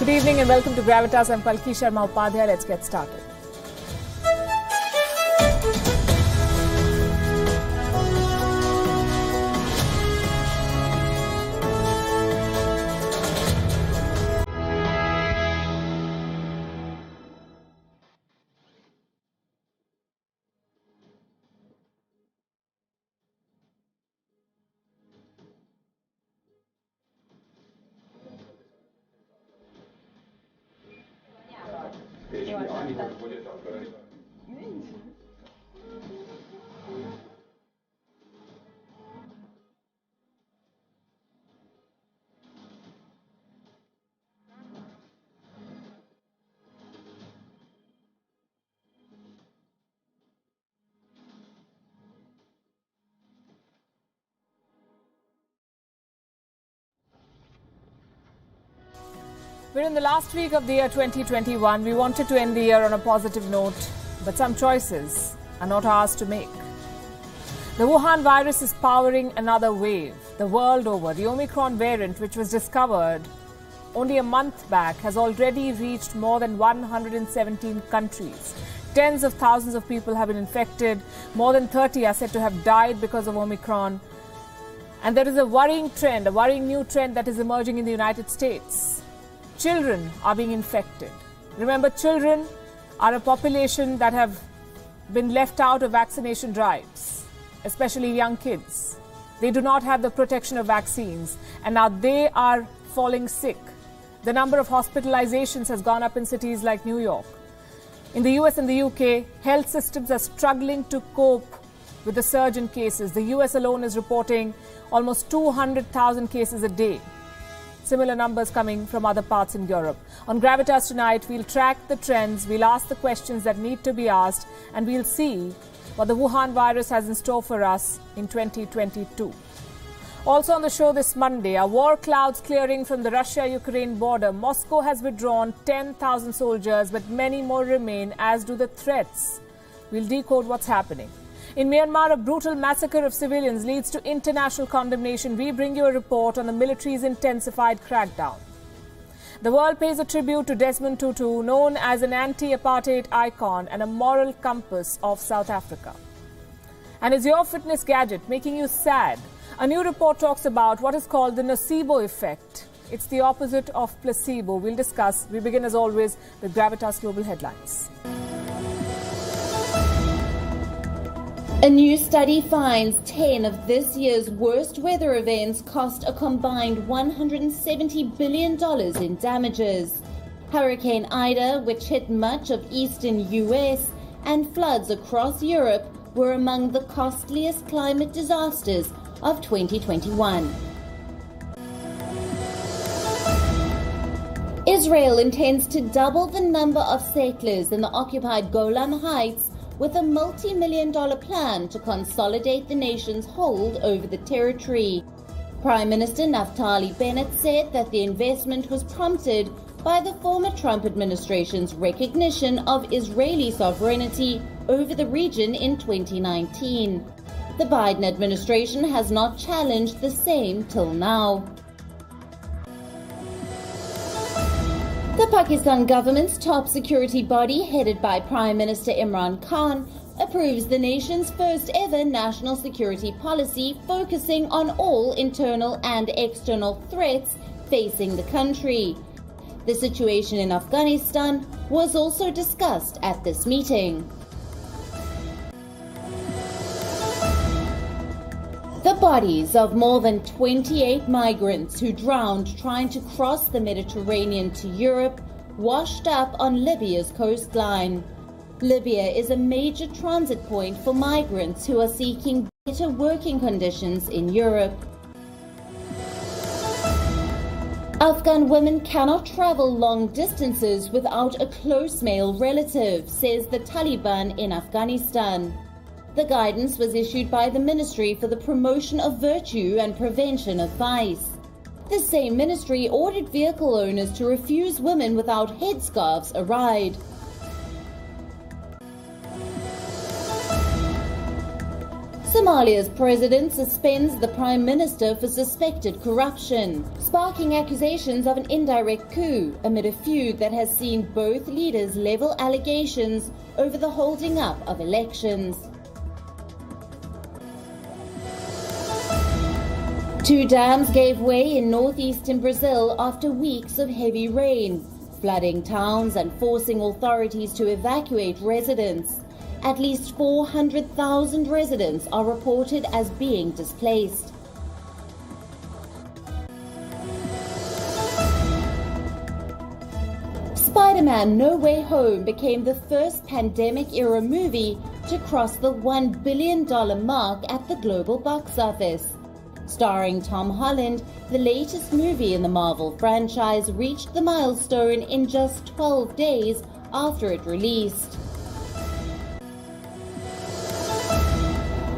Good evening and welcome to Gravitas. I'm Palki, Sharma, Upadhyay. Let's get started. We're in the last week of the year 2021. We wanted to end the year on a positive note, but some choices are not ours to make. The Wuhan virus is powering another wave. The world over, the Omicron variant, which was discovered only a month back, has already reached more than 117 countries. Tens of thousands of people have been infected. More than 30 are said to have died because of Omicron. And there is a worrying trend, a worrying new trend that is emerging in the United States. Children are being infected. Remember, children are a population that have been left out of vaccination drives, especially young kids. They do not have the protection of vaccines, and now they are falling sick. The number of hospitalizations has gone up in cities like New York. In the US and the UK, health systems are struggling to cope with the surge in cases. The US alone is reporting almost 200,000 cases a day. Similar numbers coming from other parts in Europe. On Gravitas tonight, we'll track the trends, we'll ask the questions that need to be asked, and we'll see what the Wuhan virus has in store for us in 2022. Also on the show this Monday, are war clouds clearing from the Russia-Ukraine border? Moscow has withdrawn 10,000 soldiers, but many more remain, as do the threats. We'll decode what's happening. In Myanmar, a brutal massacre of civilians leads to international condemnation. We bring you a report on the military's intensified crackdown. The world pays a tribute to Desmond Tutu, known as an anti-apartheid icon and a moral compass of South Africa. And is your fitness gadget making you sad? A new report talks about what is called the Nocebo Effect. It's the opposite of placebo. We'll discuss. We begin, as always, with Gravitas Global Headlines. A new study finds 10 of this year's worst weather events cost a combined $170 billion in damages. Hurricane Ida, which hit much of eastern US, and floods across Europe were among the costliest climate disasters of 2021. Israel intends to double the number of settlers in the occupied Golan Heights with a multi-million-dollar plan to consolidate the nation's hold over the territory. Prime Minister Naftali Bennett said that the investment was prompted by the former Trump administration's recognition of Israeli sovereignty over the region in 2019. The Biden administration has not challenged the same till now. The Pakistan government's top security body, headed by Prime Minister Imran Khan, approves the nation's first ever national security policy focusing on all internal and external threats facing the country. The situation in Afghanistan was also discussed at this meeting. The bodies of more than 28 migrants who drowned trying to cross the Mediterranean to Europe washed up on Libya's coastline. Libya is a major transit point for migrants who are seeking better working conditions in Europe. Afghan women cannot travel long distances without a close male relative, says the Taliban in Afghanistan. The guidance was issued by the Ministry for the Promotion of Virtue and Prevention of Vice. The same ministry ordered vehicle owners to refuse women without headscarves a ride. Somalia's president suspends the prime minister for suspected corruption, sparking accusations of an indirect coup amid a feud that has seen both leaders level allegations over the holding up of elections. Two dams gave way in northeastern Brazil after weeks of heavy rain, flooding towns and forcing authorities to evacuate residents. At least 400,000 residents are reported as being displaced. Spider-Man: No Way Home became the first pandemic-era movie to cross the $1 billion mark at the global box office. Starring Tom Holland, the latest movie in the Marvel franchise reached the milestone in just 12 days after it released.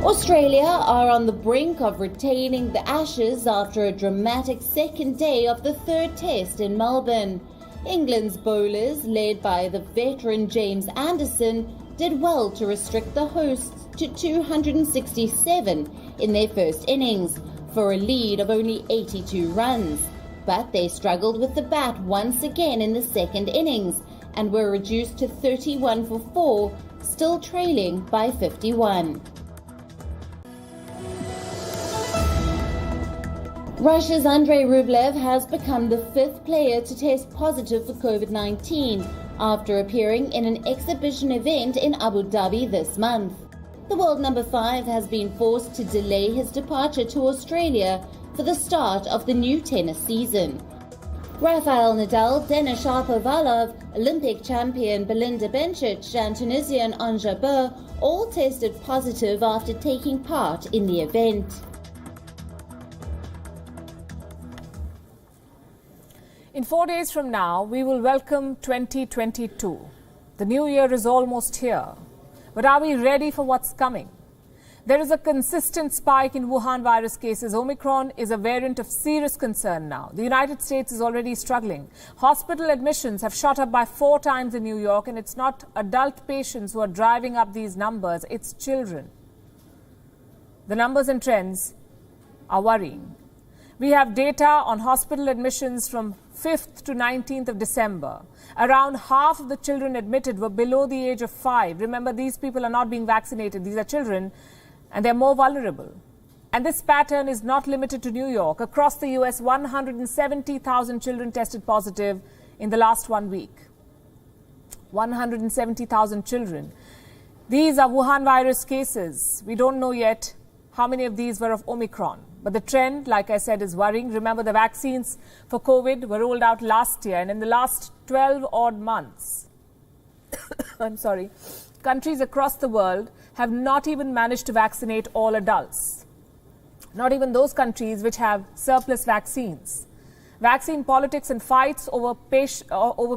Australia are on the brink of retaining the Ashes after a dramatic second day of the third test in Melbourne. England's bowlers, led by the veteran James Anderson, did well to restrict the hosts to 267 in their first innings, for a lead of only 82 runs. But they struggled with the bat once again in the second innings and were reduced to 31 for 4, still trailing by 51. Russia's Andrei Rublev has become the fifth player to test positive for COVID-19 after appearing in an exhibition event in Abu Dhabi this month. The world number 5 has been forced to delay his departure to Australia for the start of the new tennis season. Rafael Nadal, Denis Shapovalov, Olympic champion Belinda Bencic and Tunisian Ons Jabeur all tested positive after taking part in the event. In 4 days from now, we will welcome 2022. The new year is almost here. But are we ready for what's coming? There is a consistent spike in Wuhan virus cases. Omicron is a variant of serious concern now. The United States is already struggling. Hospital admissions have shot up by 4 times in New York, and it's not adult patients who are driving up these numbers, it's children. The numbers and trends are worrying. We have data on hospital admissions from 5th to 19th of December. Around half of the children admitted were below the age of 5. Remember, these people are not being vaccinated. These are children, and they're more vulnerable. And this pattern is not limited to New York. Across the U.S., 170,000 children tested positive in the last 1 week. 170,000 children. These are Wuhan virus cases. We don't know yet how many of these were of Omicron. But the trend, like I said, is worrying. Remember, the vaccines for COVID were rolled out last year, and in the last 12 odd months, countries across the world have not even managed to vaccinate all adults. Not even those countries which have surplus vaccines. Vaccine politics and fights over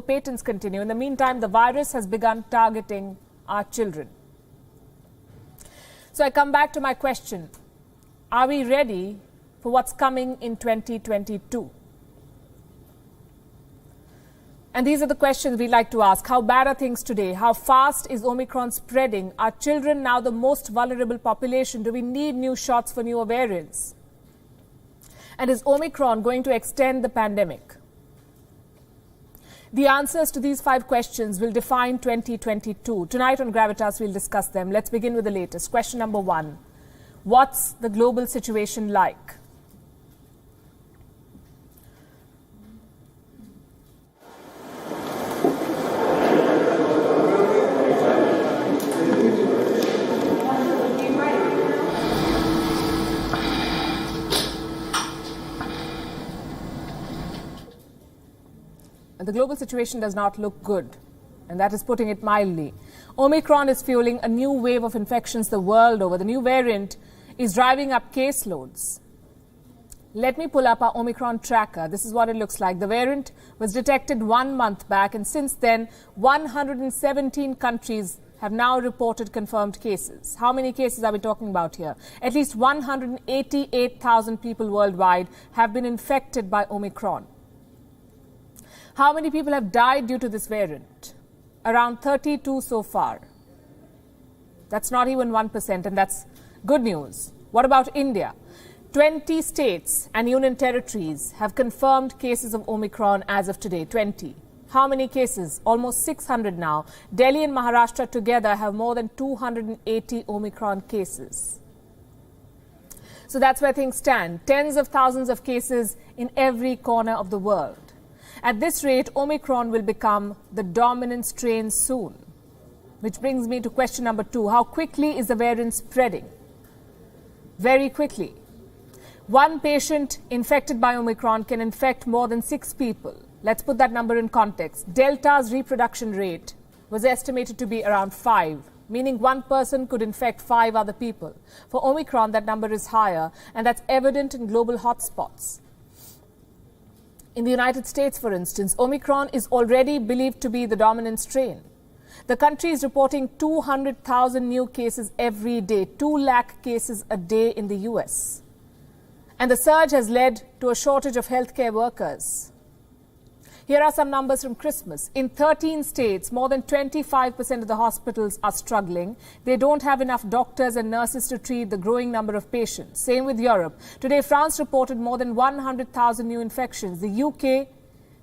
patents continue. In the meantime, the virus has begun targeting our children. So I come back to my question. Are we ready for what's coming in 2022? And these are the questions we like to ask. How bad are things today? How fast is Omicron spreading? Are children now the most vulnerable population? Do we need new shots for newer variants? And is Omicron going to extend the pandemic? The answers to these 5 questions will define 2022. Tonight on Gravitas, we'll discuss them. Let's begin with the latest. Question number 1. What's the global situation like? The global situation does not look good, and that is putting it mildly. Omicron is fueling a new wave of infections the world over. The new variant is driving up caseloads. Let me pull up our Omicron tracker. This is what it looks like. The variant was detected 1 month back, and since then, 117 countries have now reported confirmed cases. How many cases are we talking about here? At least 188,000 people worldwide have been infected by Omicron. How many people have died due to this variant? Around 32 so far. That's not even 1%, and that's Good news. What about India? 20 states and union territories have confirmed cases of Omicron as of today. 20. How many cases? Almost 600 now. Delhi and Maharashtra together have more than 280 Omicron cases. So that's where things stand. Tens of thousands of cases in every corner of the world. At this rate, Omicron will become the dominant strain soon. Which brings me to question number 2. How quickly is the variant spreading? Very quickly. One patient infected by Omicron can infect more than 6 people. Let's put that number in context. Delta's reproduction rate was estimated to be around 5, meaning one person could infect 5 other people. For Omicron, that number is higher, and that's evident in global hotspots. In the United States, for instance, Omicron is already believed to be the dominant strain. The country is reporting 200,000 new cases every day, 2 lakh cases a day in the US. And the surge has led to a shortage of healthcare workers. Here are some numbers from Christmas. In 13 states, more than 25% of the hospitals are struggling. They don't have enough doctors and nurses to treat the growing number of patients. Same with Europe. Today, France reported more than 100,000 new infections. The UK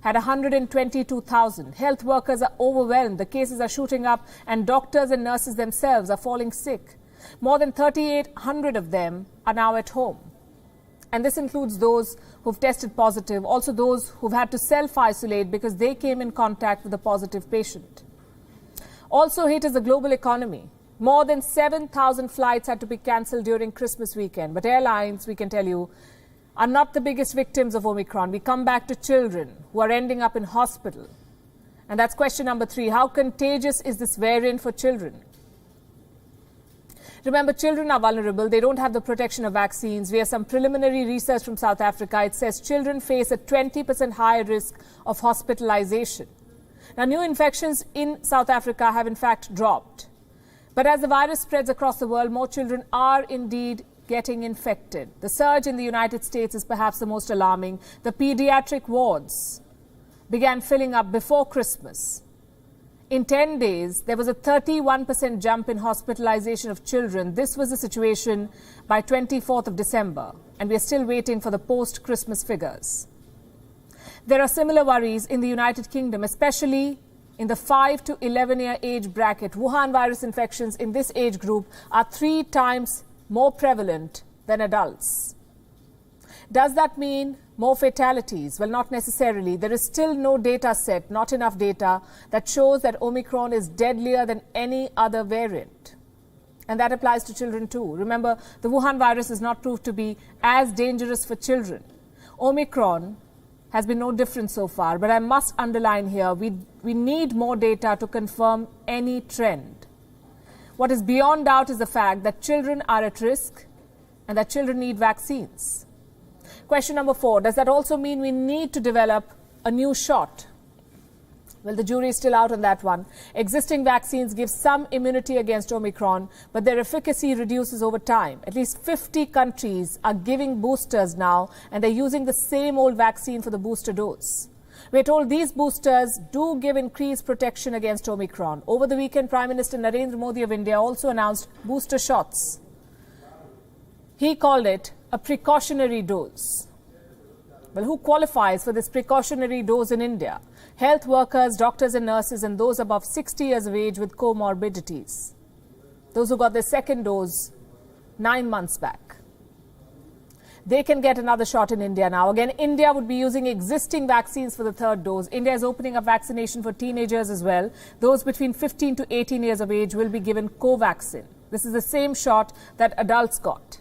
had 122,000. Health workers are overwhelmed. The cases are shooting up, and doctors and nurses themselves are falling sick. More than 3,800 of them are now at home. And this includes those who've tested positive, also those who've had to self-isolate because they came in contact with a positive patient. Also hit is the global economy. More than 7,000 flights had to be cancelled during Christmas weekend. But airlines, we can tell you, are not the biggest victims of Omicron. We come back to children who are ending up in hospital. And that's question number 3. How contagious is this variant for children? Remember, children are vulnerable. They don't have the protection of vaccines. We have some preliminary research from South Africa. It says children face a 20% higher risk of hospitalization. Now, new infections in South Africa have in fact dropped. But as the virus spreads across the world, more children are indeed getting infected. The surge in the United States is perhaps the most alarming. The pediatric wards began filling up before Christmas. In 10 days, there was a 31% jump in hospitalization of children. This was the situation by 24th of December, and we are still waiting for the post-Christmas figures. There are similar worries in the United Kingdom, especially in the 5 to 11-year age bracket. Wuhan virus infections in this age group are 3 times more prevalent than adults. Does that mean more fatalities? Well, not necessarily. There is still no data set, not enough data, that shows that Omicron is deadlier than any other variant. And that applies to children too. Remember, the Wuhan virus is not proved to be as dangerous for children. Omicron has been no different so far, but I must underline here, we need more data to confirm any trend. What is beyond doubt is the fact that children are at risk and that children need vaccines. Question number 4, does that also mean we need to develop a new shot? Well, the jury is still out on that one. Existing vaccines give some immunity against Omicron, but their efficacy reduces over time. At least 50 countries are giving boosters now, and they're using the same old vaccine for the booster dose. We're told these boosters do give increased protection against Omicron. Over the weekend, Prime Minister Narendra Modi of India also announced booster shots. He called it a precautionary dose. Well, who qualifies for this precautionary dose in India? Health workers, doctors and nurses, and those above 60 years of age with comorbidities. Those who got their second dose 9 months back. They can get another shot in India now. Again, India would be using existing vaccines for the 3rd dose. India is opening up vaccination for teenagers as well. Those between 15 to 18 years of age will be given Covaxin. This is the same shot that adults got.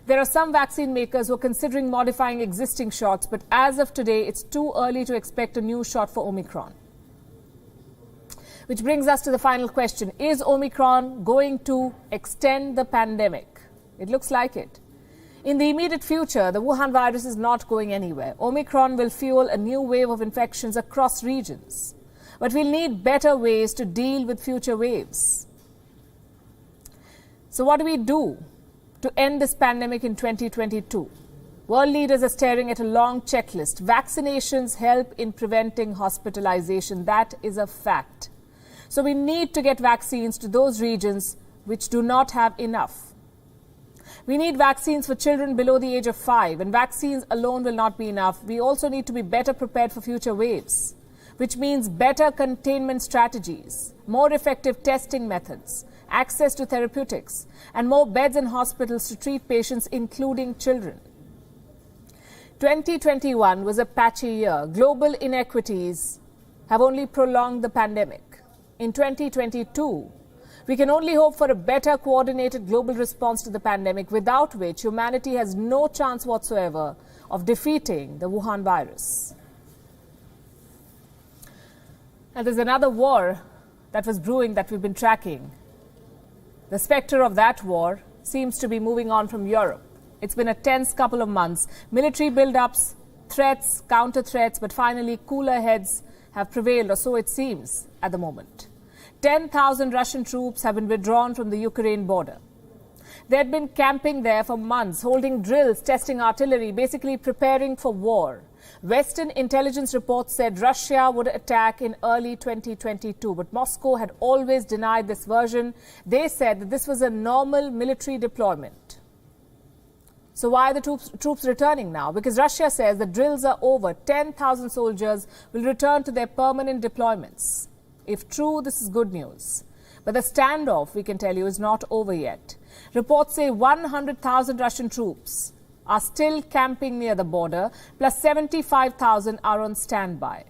There are some vaccine makers who are considering modifying existing shots, but as of today, it's too early to expect a new shot for Omicron. Which brings us to the final question. Is Omicron going to extend the pandemic? It looks like it. In the immediate future, the Wuhan virus is not going anywhere. Omicron will fuel a new wave of infections across regions. But we'll need better ways to deal with future waves. So what do we do to end this pandemic in 2022? World leaders are staring at a long checklist. Vaccinations help in preventing hospitalization. That is a fact. So we need to get vaccines to those regions which do not have enough. We need vaccines for children below the age of 5, and vaccines alone will not be enough. We also need to be better prepared for future waves, which means better containment strategies, more effective testing methods, access to therapeutics, and more beds in hospitals to treat patients, including children. 2021 was a patchy year. Global inequities have only prolonged the pandemic. In 2022, we can only hope for a better coordinated global response to the pandemic, without which humanity has no chance whatsoever of defeating the Wuhan virus. And there's another war that was brewing that we've been tracking. The spectre of that war seems to be moving on from Europe. It's been a tense couple of months. Military build-ups, threats, counter-threats, but finally cooler heads have prevailed, or so it seems at the moment. 10,000 Russian troops have been withdrawn from the Ukraine border. They had been camping there for months, holding drills, testing artillery, basically preparing for war. Western intelligence reports said Russia would attack in early 2022, but Moscow had always denied this version. They said that this was a normal military deployment. So why are the troops returning now? Because Russia says the drills are over. 10,000 soldiers will return to their permanent deployments. If true, this is good news. But the standoff, we can tell you, is not over yet. Reports say 100,000 Russian troops are still camping near the border, plus 75,000 are on standby.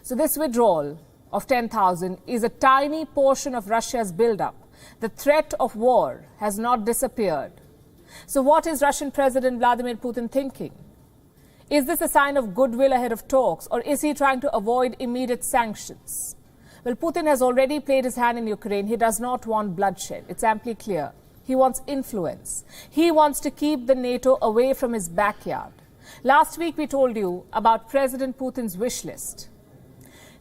So this withdrawal of 10,000 is a tiny portion of Russia's buildup. The threat of war has not disappeared. So what is Russian President Vladimir Putin thinking? Is this a sign of goodwill ahead of talks, or is he trying to avoid immediate sanctions? Well, Putin has already played his hand in Ukraine. He does not want bloodshed. It's amply clear. He wants influence. He wants to keep the NATO away from his backyard. Last week, we told you about President Putin's wish list.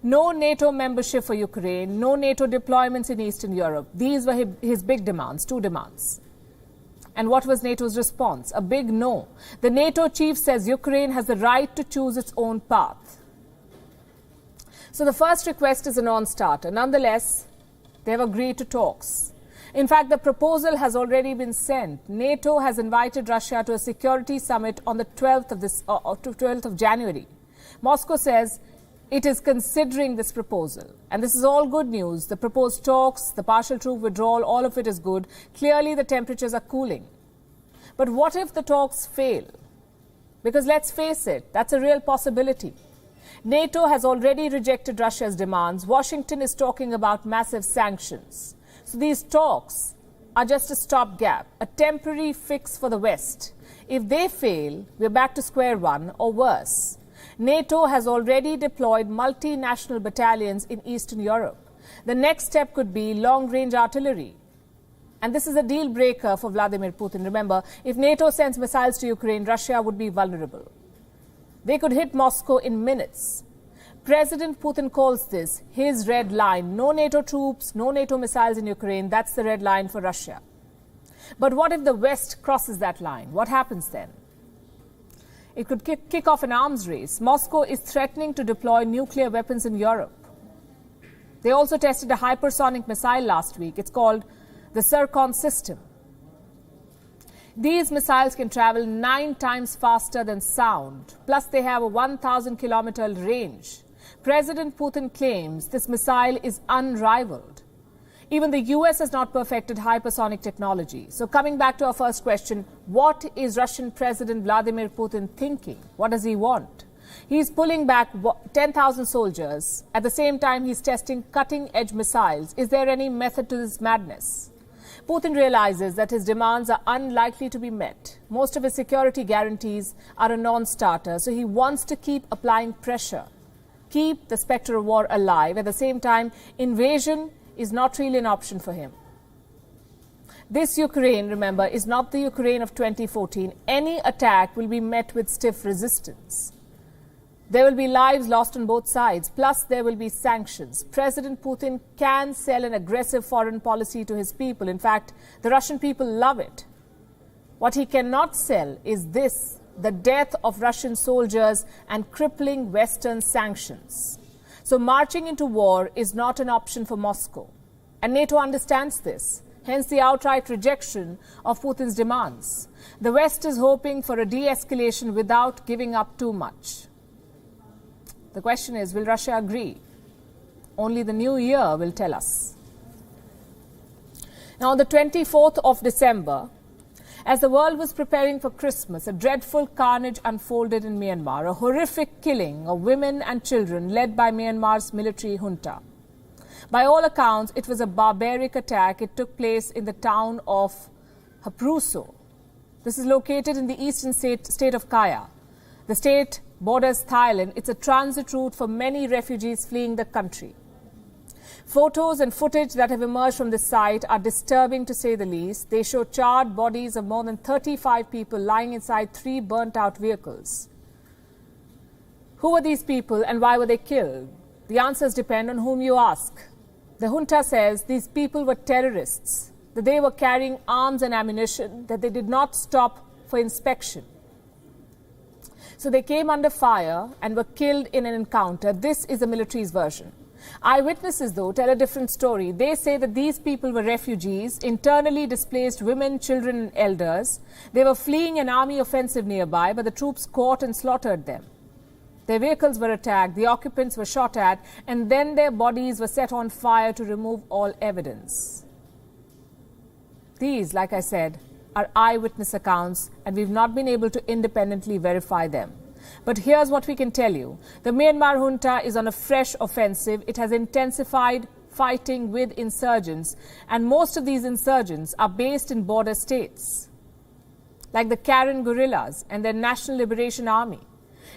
No NATO membership for Ukraine, no NATO deployments in Eastern Europe. These were his big demands, 2 demands. And what was NATO's response? A big no. The NATO chief says Ukraine has the right to choose its own path. So the first request is a non-starter. Nonetheless, they have agreed to talks. In fact, the proposal has already been sent. NATO has invited Russia to a security summit on the 12th of January. Moscow says it is considering this proposal. And this is all good news. The proposed talks, the partial troop withdrawal, all of it is good. Clearly, the temperatures are cooling. But what if the talks fail? Because let's face it, that's a real possibility. NATO has already rejected Russia's demands. Washington is talking about massive sanctions. So these talks are just a stopgap, a temporary fix for the West. If they fail, we're back to square one or worse. NATO has already deployed multinational battalions in Eastern Europe. The next step could be long-range artillery. And this is a deal breaker for Vladimir Putin. Remember, if NATO sends missiles to Ukraine, Russia would be vulnerable. They could hit Moscow in minutes. President Putin calls this his red line. No NATO troops, no NATO missiles in Ukraine. That's the red line for Russia. But what if the West crosses that line? What happens then? It could kick off an arms race. Moscow is threatening to deploy nuclear weapons in Europe. They also tested a hypersonic missile last week. It's called the Zircon system. These missiles can travel 9 times faster than sound. Plus, they have a 1,000-kilometer range. President Putin claims this missile is unrivaled. Even the US has not perfected hypersonic technology. So coming back to our first question, what is Russian President Vladimir Putin thinking? What does he want? He's pulling back 10,000 soldiers. At the same time, he's testing cutting-edge missiles. Is there any method to this madness? Putin realizes that his demands are unlikely to be met. Most of his security guarantees are a non-starter, so he wants to keep applying pressure, keep the spectre of war alive. At the same time, invasion is not really an option for him. This Ukraine, remember, is not the Ukraine of 2014. Any attack will be met with stiff resistance. There will be lives lost on both sides, plus there will be sanctions. President Putin can sell an aggressive foreign policy to his people. In fact, the Russian people love it. What he cannot sell is this, the death of Russian soldiers and crippling Western sanctions. So marching into war is not an option for Moscow. And NATO understands this. hence the outright rejection of Putin's demands. The West is hoping for a de-escalation without giving up too much. The question is, will Russia agree? Only the new year will tell us. Now, on the 24th of December, as the world was preparing for Christmas, a dreadful carnage unfolded in Myanmar, a horrific killing of women and children led by Myanmar's military junta. By all accounts, it was a barbaric attack. It took place in the town of Hapruso. This is located in the eastern state of Kaya. The state borders Thailand. It's a transit route for many refugees fleeing the country. Photos and footage that have emerged from this site are disturbing, to say the least. They show charred bodies of more than 35 people lying inside 3 burnt-out vehicles. Who were these people and why were they killed? The answers depend on whom you ask. The junta says these people were terrorists, that they were carrying arms and ammunition, that they did not stop for inspection. So they came under fire and were killed in an encounter. This is the military's version. Eyewitnesses, though, tell a different story. They say that these people were refugees, internally displaced women, children and elders. They were fleeing an army offensive nearby, but the troops caught and slaughtered them. Their vehicles were attacked, the occupants were shot at, and then their bodies were set on fire to remove all evidence. These, like I said, are eyewitness accounts, and we've not been able to independently verify them. But here's what we can tell you. The Myanmar junta is on a fresh offensive. It has intensified fighting with insurgents, and most of these insurgents are based in border states, like the Karen guerrillas and their National Liberation Army.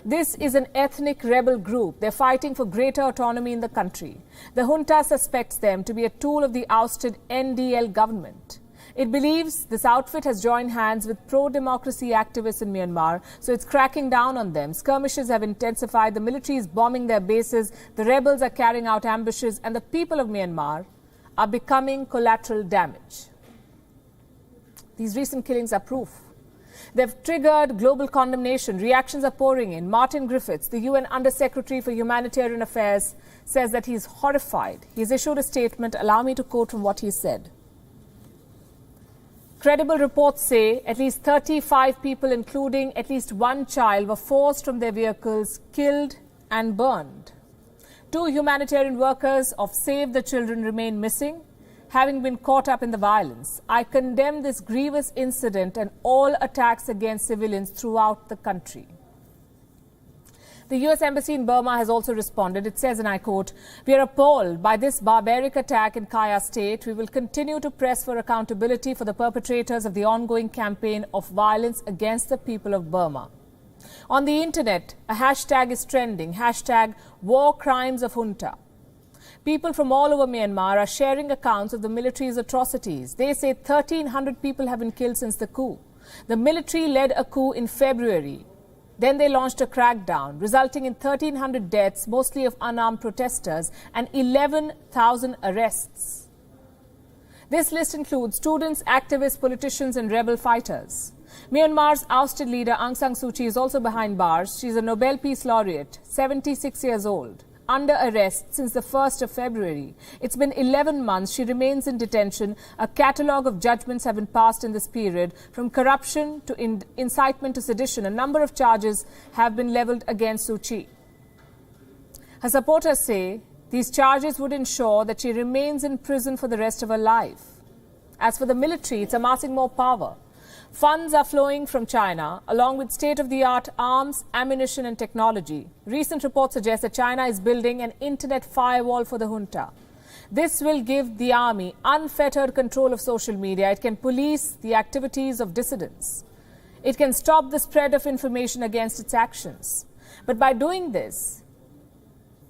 This is an ethnic rebel group. They're fighting for greater autonomy in the country. The junta suspects them to be a tool of the ousted NDL government. It believes this outfit has joined hands with pro-democracy activists in Myanmar, so it's cracking down on them. Skirmishes have intensified, the military is bombing their bases, the rebels are carrying out ambushes, and the people of Myanmar are becoming collateral damage. These recent killings are proof. They've triggered global condemnation. Reactions are pouring in. Martin Griffiths, the UN Under-Secretary for Humanitarian Affairs, says that he's horrified. He's issued a statement. Allow me to quote from what he said. Credible reports say at least 35 people, including at least 1 child, were forced from their vehicles, killed and burned. 2 humanitarian workers of Save the Children remain missing, having been caught up in the violence. I condemn this grievous incident and all attacks against civilians throughout the country. The U.S. Embassy in Burma has also responded. It says, and I quote, "We are appalled by this barbaric attack in Kaya State. We will continue to press for accountability for the perpetrators of the ongoing campaign of violence against the people of Burma." On the internet, a hashtag is trending, hashtag war crimes of junta. People from all over Myanmar are sharing accounts of the military's atrocities. They say 1,300 people have been killed since the coup. The military led a coup in February. Then they launched a crackdown, resulting in 1,300 deaths, mostly of unarmed protesters, and 11,000 arrests. This list includes students, activists, politicians, and rebel fighters. Myanmar's ousted leader Aung San Suu Kyi is also behind bars. She's a Nobel Peace Laureate, 76 years old, under arrest since the 1st of February. It's been 11 months. She remains in detention. A catalogue of judgments have been passed in this period, from corruption to incitement to sedition. A number of charges have been levelled against Suu Kyi. Her supporters say these charges would ensure that she remains in prison for the rest of her life. As for the military, it's amassing more power. Funds are flowing from China, along with state-of-the-art arms, ammunition and technology. Recent reports suggest that China is building an internet firewall for the junta. This will give the army unfettered control of social media. It can police the activities of dissidents. It can stop the spread of information against its actions. But by doing this,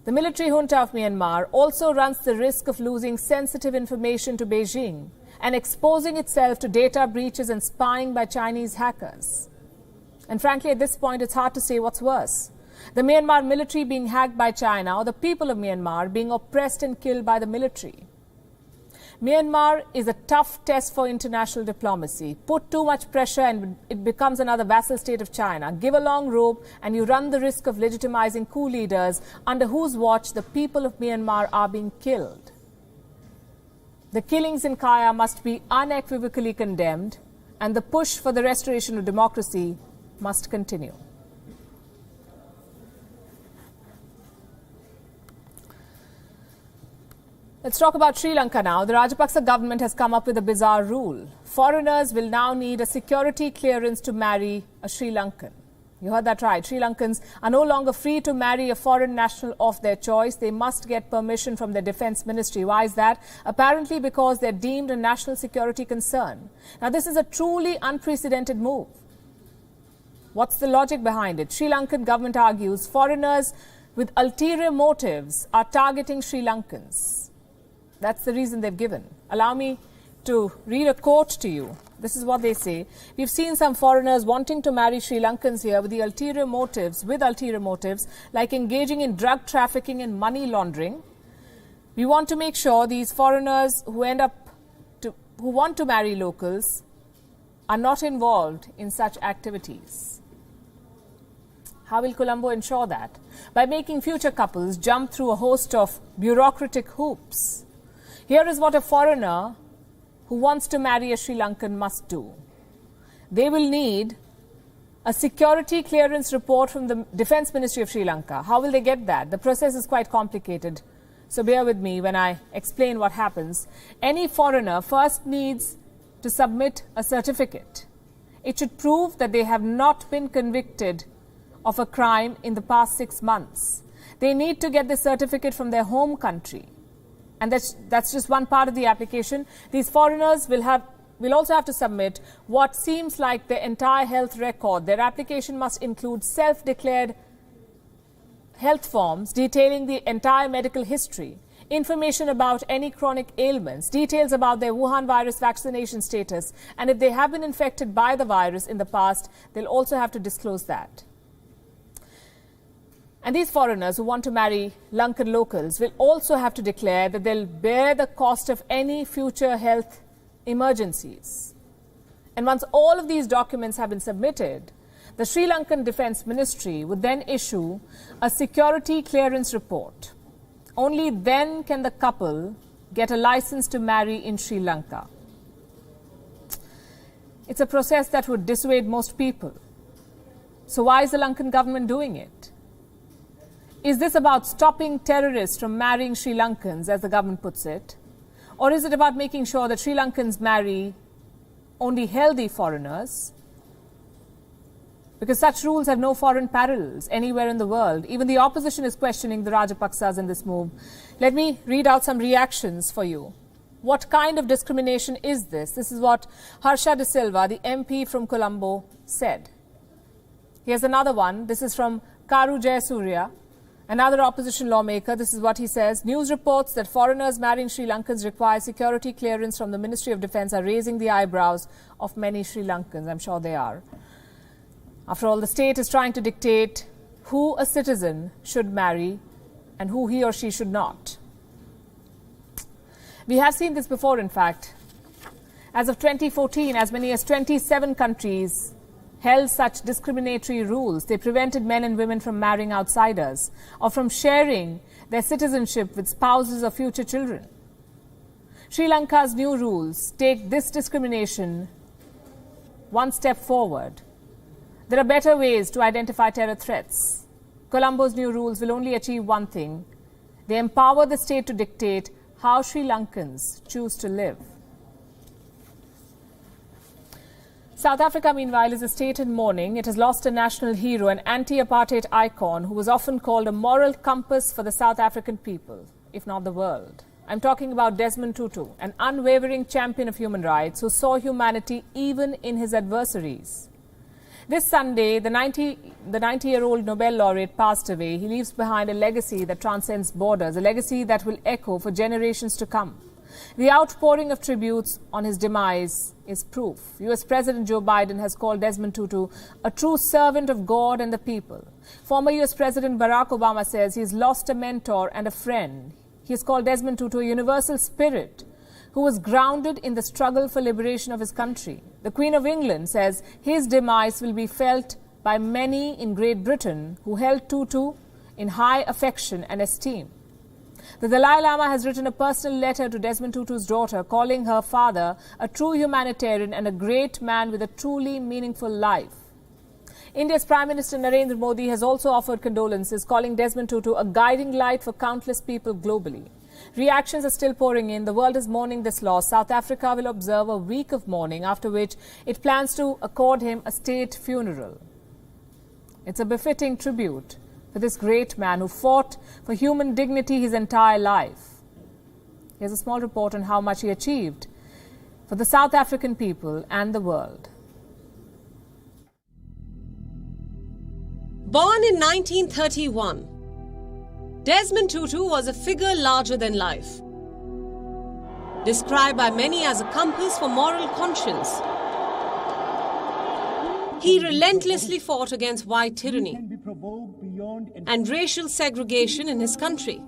the military junta of Myanmar also runs the risk of losing sensitive information to Beijing and exposing itself to data breaches and spying by Chinese hackers. And frankly, at this point, it's hard to say what's worse: the Myanmar military being hacked by China, or the people of Myanmar being oppressed and killed by the military. Myanmar is a tough test for international diplomacy. Put too much pressure and it becomes another vassal state of China. Give a long rope and you run the risk of legitimizing coup leaders under whose watch the people of Myanmar are being killed. The killings in Kaya must be unequivocally condemned, and the push for the restoration of democracy must continue. Let's talk about Sri Lanka now. The Rajapaksa government has come up with a bizarre rule. Foreigners will now need a security clearance to marry a Sri Lankan. You heard that right. Sri Lankans are no longer free to marry a foreign national of their choice. They must get permission from their defense ministry. Why is that? Apparently because they're deemed a national security concern. Now, this is a truly unprecedented move. What's the logic behind it? Sri Lankan government argues foreigners with ulterior motives are targeting Sri Lankans. That's the reason they've given. Allow me to read a quote to you. This is what they say. We've seen some foreigners wanting to marry Sri Lankans here with ulterior motives, like engaging in drug trafficking and money laundering. We want to make sure these foreigners who want to marry locals are not involved in such activities. How will Colombo ensure that? By making future couples jump through a host of bureaucratic hoops. Here is what a foreigner who wants to marry a Sri Lankan must do. They will need a security clearance report from the Defense Ministry of Sri Lanka. How will they get that? The process is quite complicated. So bear with me when I explain what happens. Any foreigner first needs to submit a certificate. It should prove that they have not been convicted of a crime in the past 6 months. They need to get the certificate from their home country. And that's just one part of the application. These foreigners will also have to submit what seems like their entire health record. Their application must include self-declared health forms detailing the entire medical history, information about any chronic ailments, details about their Wuhan virus vaccination status, and if they have been infected by the virus in the past, they'll also have to disclose that. And these foreigners who want to marry Lankan locals will also have to declare that they'll bear the cost of any future health emergencies. And once all of these documents have been submitted, the Sri Lankan Defense Ministry would then issue a security clearance report. Only then can the couple get a license to marry in Sri Lanka. It's a process that would dissuade most people. So why is the Lankan government doing it? Is this about stopping terrorists from marrying Sri Lankans, as the government puts it? Or is it about making sure that Sri Lankans marry only healthy foreigners? Because such rules have no foreign parallels anywhere in the world. Even the opposition is questioning the Rajapaksas in this move. Let me read out some reactions for you. What kind of discrimination is this? This is what Harsha De Silva, the MP from Colombo, said. Here's another one. This is from Karu Jayasuriya, another opposition lawmaker. This is what he says. News reports that foreigners marrying Sri Lankans require security clearance from the Ministry of Defense are raising the eyebrows of many Sri Lankans. I'm sure they are. After all, the state is trying to dictate who a citizen should marry and who he or she should not. We have seen this before, in fact. As of 2014, as many as 27 countries held such discriminatory rules. They prevented men and women from marrying outsiders or from sharing their citizenship with spouses or future children. Sri Lanka's new rules take this discrimination one step forward. There are better ways to identify terror threats. Colombo's new rules will only achieve one thing. They empower the state to dictate how Sri Lankans choose to live. South Africa, meanwhile, is a state in mourning. It has lost a national hero, an anti-apartheid icon who was often called a moral compass for the South African people, if not the world. I'm talking about Desmond Tutu, an unwavering champion of human rights who saw humanity even in his adversaries. This Sunday, the 90-year-old Nobel laureate passed away. He leaves behind a legacy that transcends borders, a legacy that will echo for generations to come. The outpouring of tributes on his demise is proof. US President Joe Biden has called Desmond Tutu a true servant of God and the people. Former US President Barack Obama says he's lost a mentor and a friend. He has called Desmond Tutu a universal spirit who was grounded in the struggle for liberation of his country. The Queen of England says his demise will be felt by many in Great Britain who held Tutu in high affection and esteem. The Dalai Lama has written a personal letter to Desmond Tutu's daughter, calling her father a true humanitarian and a great man with a truly meaningful life. India's Prime Minister Narendra Modi has also offered condolences, calling Desmond Tutu a guiding light for countless people globally. Reactions are still pouring in. The world is mourning this loss. South Africa will observe a week of mourning, after which it plans to accord him a state funeral. It's a befitting tribute for this great man who fought for human dignity his entire life. Here's a small report on how much he achieved for the South African people and the world. Born in 1931, Desmond Tutu was a figure larger than life. Described by many as a compass for moral conscience, he relentlessly fought against white tyranny and racial segregation in his country.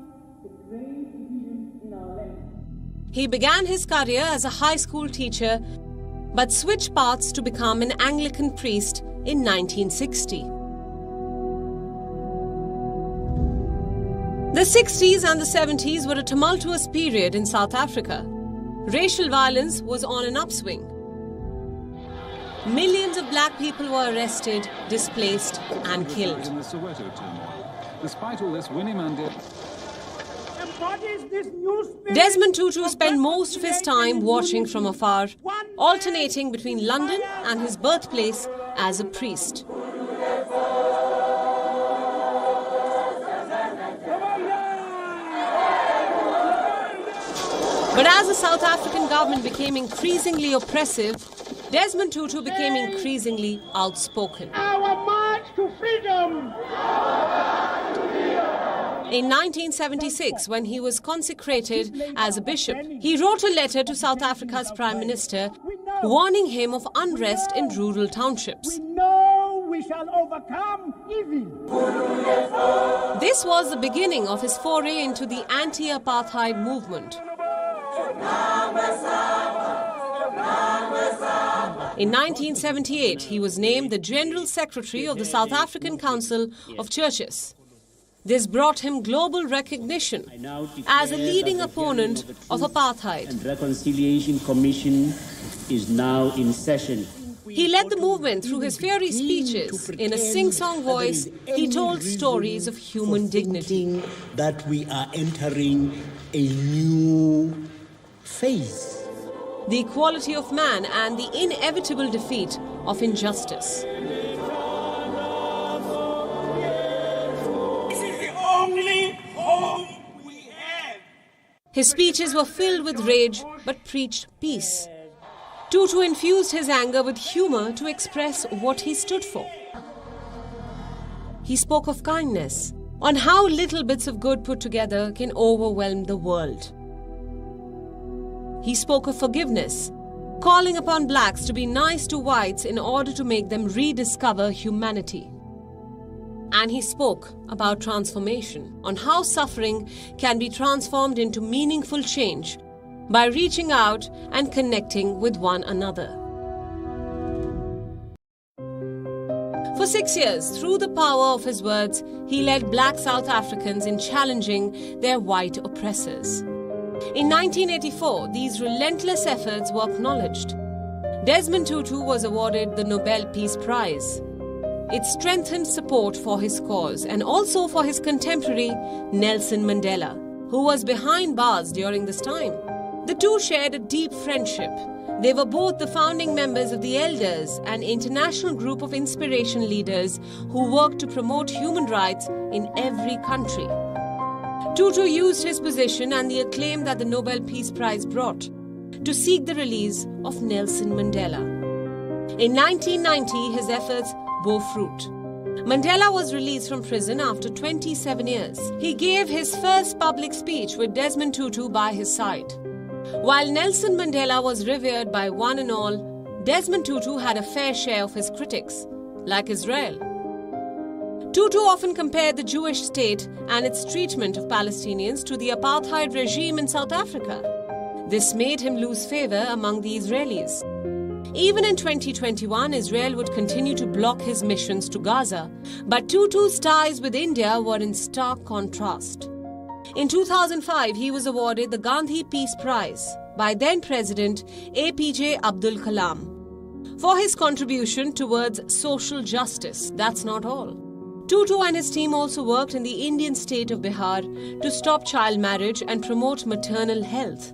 He began his career as a high school teacher, but switched paths to become an Anglican priest in 1960. The 60s and the 70s were a tumultuous period in South Africa. Racial violence was on an upswing. Millions of black people were arrested, displaced and killed. In the Soweto turmoil. Despite all this, Winnie Mandela... Desmond Tutu spent most of his time watching from afar, alternating between London and his birthplace as a priest. But as the South African government became increasingly oppressive, Desmond Tutu became increasingly outspoken. Our march to freedom! In 1976, when he was consecrated as a bishop, he wrote a letter to South Africa's Prime Minister, warning him of unrest in rural townships. We know we shall overcome evil. This was the beginning of his foray into the anti-apartheid movement. In 1978, he was named the General Secretary of the South African Council of Churches. This brought him global recognition as a leading opponent of apartheid. And Reconciliation Commission is now in session. He led the movement through his fiery speeches. In a sing-song voice, he told stories of human dignity. That we are entering a new phase. The equality of man and the inevitable defeat of injustice. This is the only home we have. His speeches were filled with rage but preached peace. Tutu infused his anger with humor to express what he stood for. He spoke of kindness, on how little bits of good put together can overwhelm the world. He spoke of forgiveness, calling upon blacks to be nice to whites in order to make them rediscover humanity. And he spoke about transformation, on how suffering can be transformed into meaningful change by reaching out and connecting with one another. For 6 years, through the power of his words, he led black South Africans in challenging their white oppressors. In 1984, these relentless efforts were acknowledged. Desmond Tutu was awarded the Nobel Peace Prize. It strengthened support for his cause and also for his contemporary Nelson Mandela, who was behind bars during this time. The two shared a deep friendship. They were both the founding members of the Elders, an international group of inspiration leaders who worked to promote human rights in every country. Tutu used his position and the acclaim that the Nobel Peace Prize brought to seek the release of Nelson Mandela. In 1990, his efforts bore fruit. Mandela was released from prison after 27 years. He gave his first public speech with Desmond Tutu by his side. While Nelson Mandela was revered by one and all, Desmond Tutu had a fair share of his critics, like Israel. Tutu often compared the Jewish state and its treatment of Palestinians to the apartheid regime in South Africa. This made him lose favor among the Israelis. Even in 2021, Israel would continue to block his missions to Gaza, but Tutu's ties with India were in stark contrast. In 2005, he was awarded the Gandhi Peace Prize by then-President APJ Abdul Kalam for his contribution towards social justice. That's not all. Tutu and his team also worked in the Indian state of Bihar to stop child marriage and promote maternal health.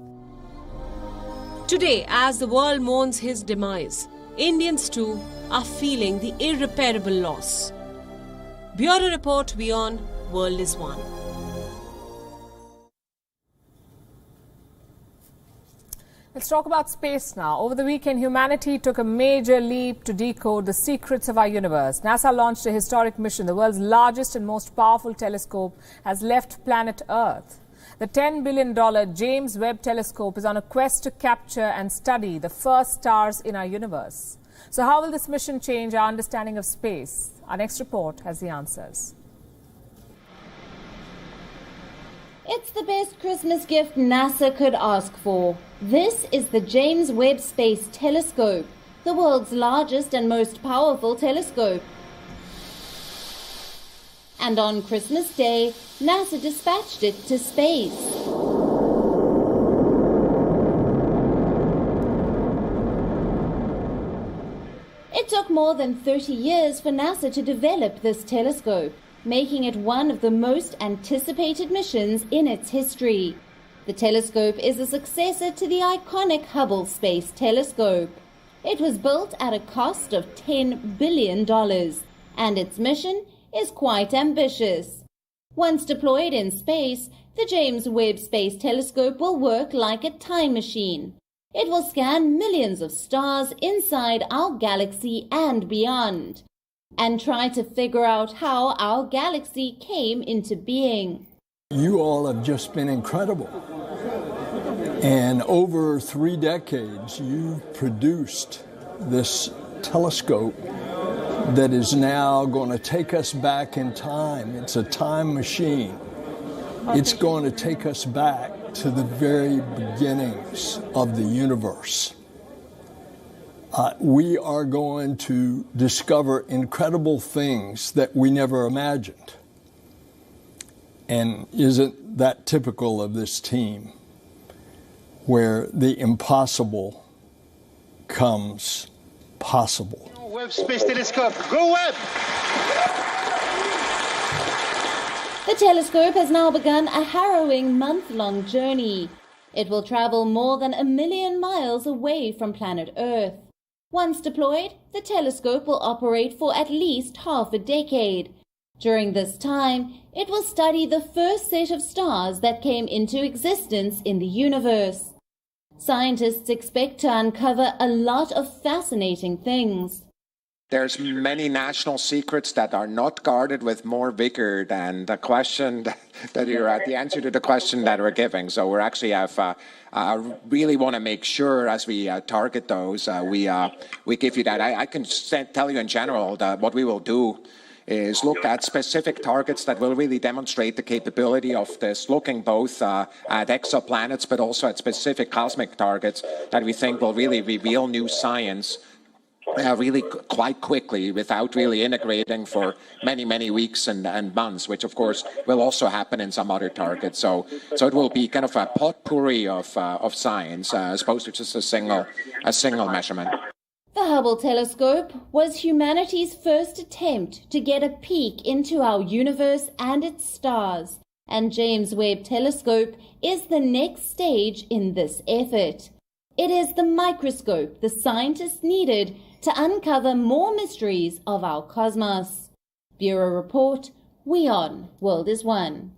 Today, as the world mourns his demise, Indians too are feeling the irreparable loss. Bureau Report, WION, World is One. Let's talk about space now. Over the weekend, humanity took a major leap to decode the secrets of our universe. NASA launched a historic mission. The world's largest and most powerful telescope has left planet Earth. The $10 billion James Webb telescope is on a quest to capture and study the first stars in our universe. So how will this mission change our understanding of space? Our next report has the answers. It's the best Christmas gift NASA could ask for. This is the James Webb Space Telescope, the world's largest and most powerful telescope. And on Christmas Day, NASA dispatched it to space. It took more than 30 years for NASA to develop this telescope, making it one of the most anticipated missions in its history. The telescope is a successor to the iconic Hubble Space Telescope. It was built at a cost of $10 billion, and its mission is quite ambitious. Once deployed in space, the James Webb Space Telescope will work like a time machine. It will scan millions of stars inside our galaxy and beyond, and try to figure out how our galaxy came into being. You all have just been incredible. And over 3 decades, you've produced this telescope that is now going to take us back in time. It's a time machine. It's going to take us back to the very beginnings of the universe. We are going to discover incredible things that we never imagined. And isn't that typical of this team, where the impossible comes possible? Webb Space Telescope, go Webb! The telescope has now begun a harrowing month-long journey. It will travel more than 1 million miles away from planet Earth. Once deployed, the telescope will operate for at least half a decade. During this time, it will study the first set of stars that came into existence in the universe. Scientists expect to uncover a lot of fascinating things. There's many national secrets that are not guarded with more vigor than the question that you're at, the answer to the question that we're giving. So we're actually really want to make sure as we target those, we give you that. I can tell you in general that what we will do is look at specific targets that will really demonstrate the capability of this, looking both at exoplanets but also at specific cosmic targets that we think will really reveal new science really quite quickly without really integrating for many, many weeks and months, which of course will also happen in some other targets. So it will be kind of a potpourri of science as opposed to just a single measurement. The Hubble telescope was humanity's first attempt to get a peek into our universe and its stars, and James Webb Telescope is the next stage in this effort. It is the microscope the scientists needed to uncover more mysteries of our cosmos. Bureau Report, WION, World is One.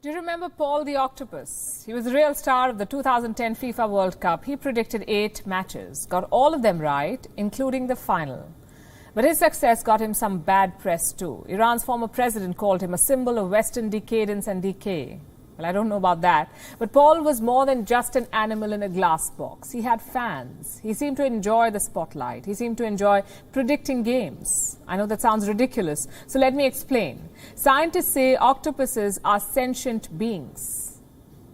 Do you remember Paul the Octopus? He was the real star of the 2010 FIFA World Cup. He predicted 8 matches, got all of them right, including the final. But his success got him some bad press too. Iran's former president called him a symbol of Western decadence and decay. Well, I don't know about that. But Paul was more than just an animal in a glass box. He had fans. He seemed to enjoy the spotlight. He seemed to enjoy predicting games. I know that sounds ridiculous, so let me explain. Scientists say octopuses are sentient beings.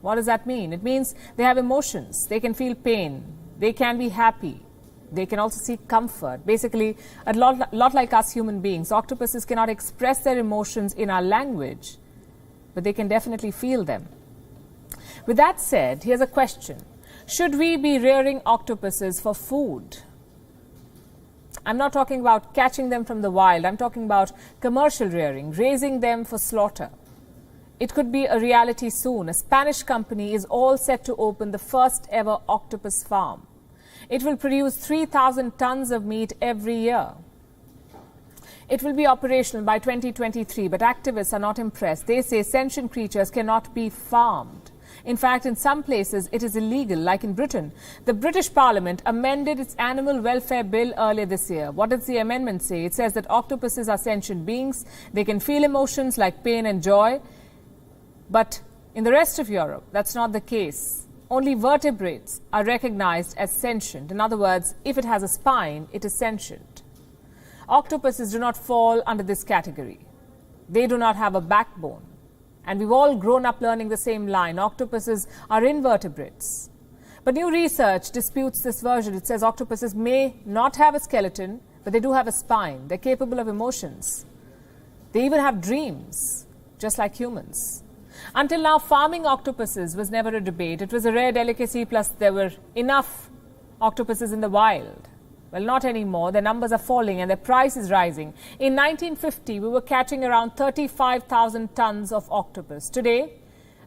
What does that mean? It means they have emotions. They can feel pain. They can be happy. They can also seek comfort. Basically, a lot like us human beings, octopuses cannot express their emotions in our language, but they can definitely feel them. With that said, here's a question. Should we be rearing octopuses for food? I'm not talking about catching them from the wild. I'm talking about commercial rearing, raising them for slaughter. It could be a reality soon. A Spanish company is all set to open the first ever octopus farm. It will produce 3,000 tons of meat every year. It will be operational by 2023, but activists are not impressed. They say sentient creatures cannot be farmed. In fact, in some places, it is illegal, like in Britain. The British Parliament amended its animal welfare bill earlier this year. What does the amendment say? It says that octopuses are sentient beings. They can feel emotions like pain and joy. But in the rest of Europe, that's not the case. Only vertebrates are recognized as sentient. In other words, if it has a spine, it is sentient. Octopuses do not fall under this category. They do not have a backbone. And we've all grown up learning the same line. Octopuses are invertebrates. But new research disputes this version. It says octopuses may not have a skeleton, but they do have a spine. They're capable of emotions. They even have dreams, just like humans. Until now, farming octopuses was never a debate. It was a rare delicacy, plus there were enough octopuses in the wild. Well, not anymore. Their numbers are falling and their price is rising. In 1950, we were catching around 35,000 tons of octopus. Today,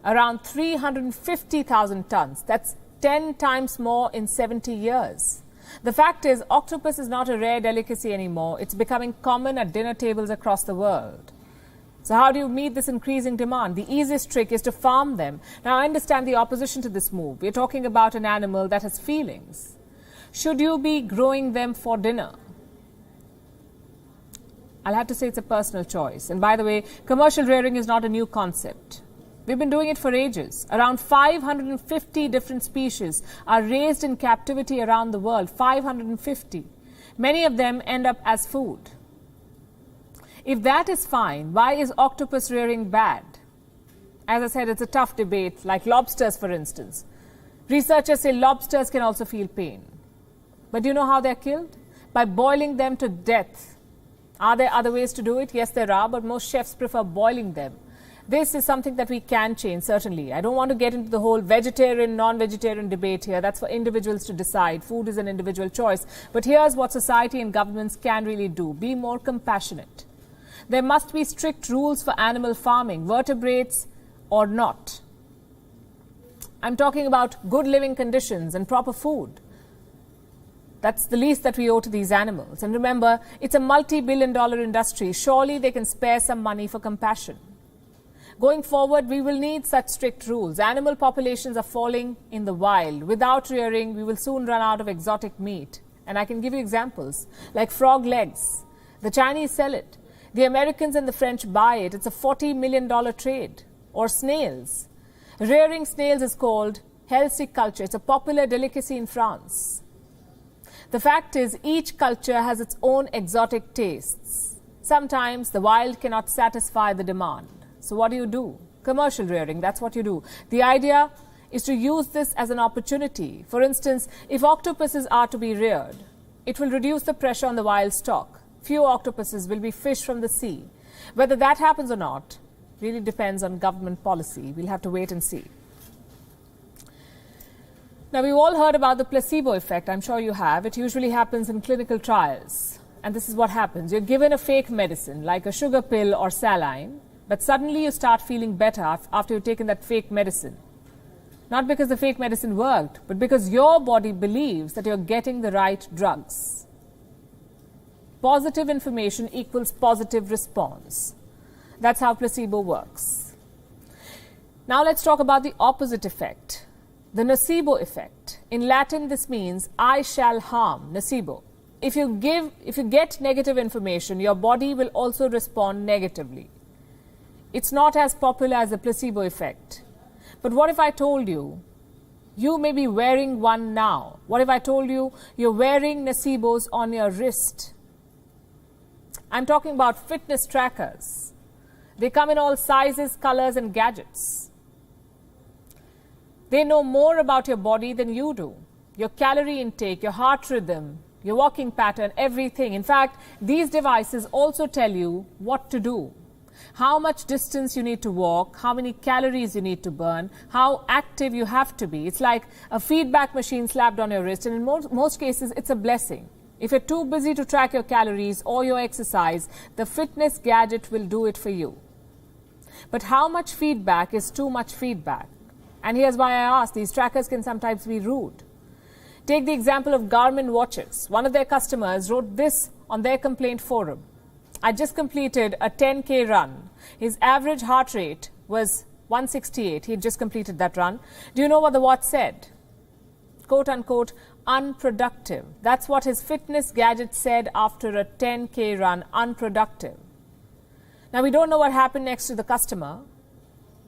around 350,000 tons. That's 10 times more in 70 years. The fact is, octopus is not a rare delicacy anymore. It's becoming common at dinner tables across the world. So how do you meet this increasing demand? The easiest trick is to farm them. Now, I understand the opposition to this move. We're talking about an animal that has feelings. Should you be growing them for dinner? I'll have to say it's a personal choice. And by the way, commercial rearing is not a new concept. We've been doing it for ages. Around 550 different species are raised in captivity around the world. 550. Many of them end up as food. If that is fine, why is octopus rearing bad? As I said, it's a tough debate, like lobsters, for instance. Researchers say lobsters can also feel pain. But do you know how they're killed? By boiling them to death. Are there other ways to do it? Yes, there are, but most chefs prefer boiling them. This is something that we can change, certainly. I don't want to get into the whole vegetarian, non-vegetarian debate here. That's for individuals to decide. Food is an individual choice. But here's what society and governments can really do. Be more compassionate. There must be strict rules for animal farming, vertebrates or not. I'm talking about good living conditions and proper food. That's the least that we owe to these animals. And remember, it's a multi-billion-dollar industry. Surely they can spare some money for compassion. Going forward, we will need such strict rules. Animal populations are falling in the wild. Without rearing, we will soon run out of exotic meat. And I can give you examples, like frog legs. The Chinese sell it. The Americans and the French buy it. It's a $40 million trade. Or snails. Rearing snails is called helsiculture. It's a popular delicacy in France. The fact is, each culture has its own exotic tastes. Sometimes the wild cannot satisfy the demand. So what do? Commercial rearing, that's what you do. The idea is to use this as an opportunity. For instance, if octopuses are to be reared, it will reduce the pressure on the wild stock. Few octopuses will be fished from the sea. Whether that happens or not really depends on government policy. We'll have to wait and see. Now, we've all heard about the placebo effect. I'm sure you have. It usually happens in clinical trials. And this is what happens. You're given a fake medicine, like a sugar pill or saline, but suddenly you start feeling better after you've taken that fake medicine. Not because the fake medicine worked, but because your body believes that you're getting the right drugs. Positive information equals positive response. That's how placebo works. Now let's talk about the opposite effect. The Nocebo Effect. In Latin, this means I shall harm, nocebo. If you get negative information, your body will also respond negatively. It's not as popular as the placebo effect. But what if I told you, you may be wearing one now? What if I told you you're wearing nocebos on your wrist? I'm talking about fitness trackers. They come in all sizes, colors, and gadgets. They know more about your body than you do. Your calorie intake, your heart rhythm, your walking pattern, everything. In fact, these devices also tell you what to do. How much distance you need to walk, how many calories you need to burn, how active you have to be. It's like a feedback machine slapped on your wrist, and in most cases, it's a blessing. If you're too busy to track your calories or your exercise, the fitness gadget will do it for you. But how much feedback is too much feedback? And here's why I ask, these trackers can sometimes be rude. Take the example of Garmin watches. One of their customers wrote this on their complaint forum. I just completed a 10K run. His average heart rate was 168. He had just completed that run. Do you know what the watch said? Quote unquote, unproductive. That's what his fitness gadget said after a 10K run, unproductive. Now, we don't know what happened next to the customer.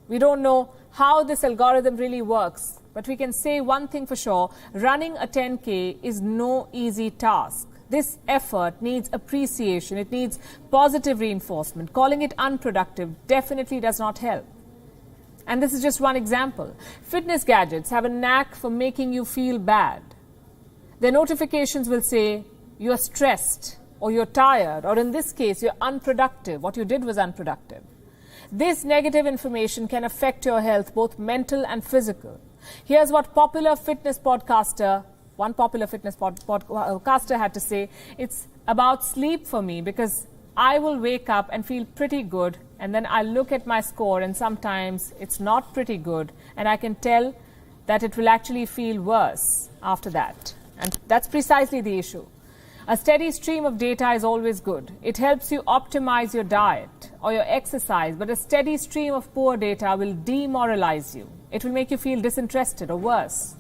We don't know how this algorithm really works. But we can say one thing for sure, running a 10K is no easy task. This effort needs appreciation. It needs positive reinforcement. Calling it unproductive definitely does not help. And this is just one example. Fitness gadgets have a knack for making you feel bad. Their notifications will say you're stressed or you're tired, or in this case, you're unproductive. What you did was unproductive. This negative information can affect your health, both mental and physical. Here's what one popular fitness podcaster had to say. It's about sleep for me because I will wake up and feel pretty good, and then I look at my score and sometimes it's not pretty good, and I can tell that it will actually feel worse after that. And that's precisely the issue. A steady stream of data is always good. It helps you optimize your diet or your exercise, but a steady stream of poor data will demoralize you. It will make you feel disinterested or worse.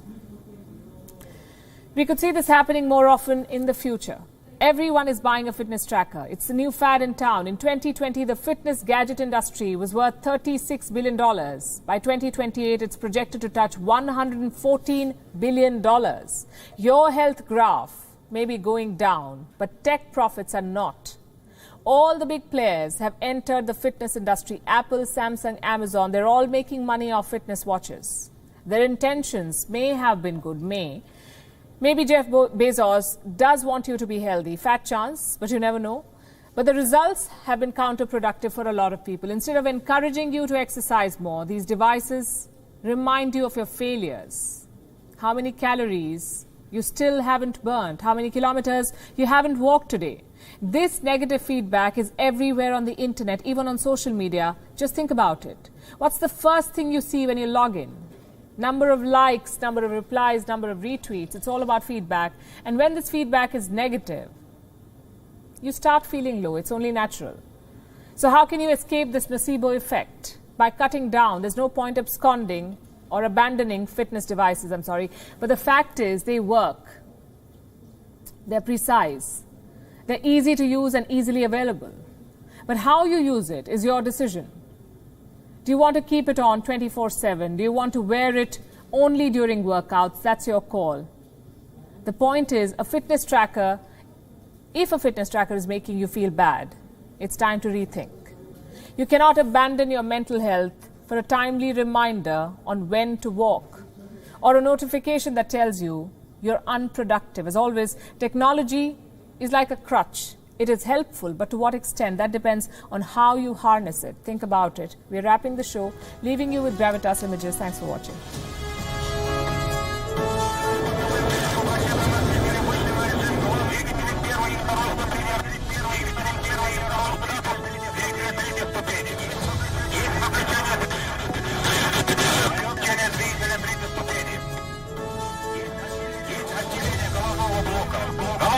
We could see this happening more often in the future. Everyone is buying a fitness tracker. It's the new fad in town. In 2020, the fitness gadget industry was worth $36 billion. By 2028, it's projected to touch $114 billion. Your health graph may be going down, but tech profits are not. All the big players have entered the fitness industry. Apple, Samsung, Amazon, they're all making money off fitness watches. Their intentions may have been good, Maybe Jeff Bezos does want you to be healthy. Fat chance, but you never know. But the results have been counterproductive for a lot of people. Instead of encouraging you to exercise more, these devices remind you of your failures. How many calories you still haven't burned, how many kilometers you haven't walked today. This negative feedback is everywhere on the internet, even on social media. Just think about it. What's the first thing you see when you log in? Number of likes, number of replies, number of retweets. It's all about feedback. And when this feedback is negative, you start feeling low. It's only natural. So how can you escape this Nocebo effect? By cutting down. There's no point absconding or abandoning fitness devices, But the fact is, they work. They're precise. They're easy to use and easily available. But how you use it is your decision. Do you want to keep it on 24/7? Do you want to wear it only during workouts? That's your call. The point is, if a fitness tracker is making you feel bad, it's time to rethink. You cannot abandon your mental health for a timely reminder on when to walk, or a notification that tells you you're unproductive. As always, technology is like a crutch. It is helpful, but to what extent? That depends on how you harness it. Think about it. We're wrapping the show, leaving you with Gravitas images. Thanks for watching. Go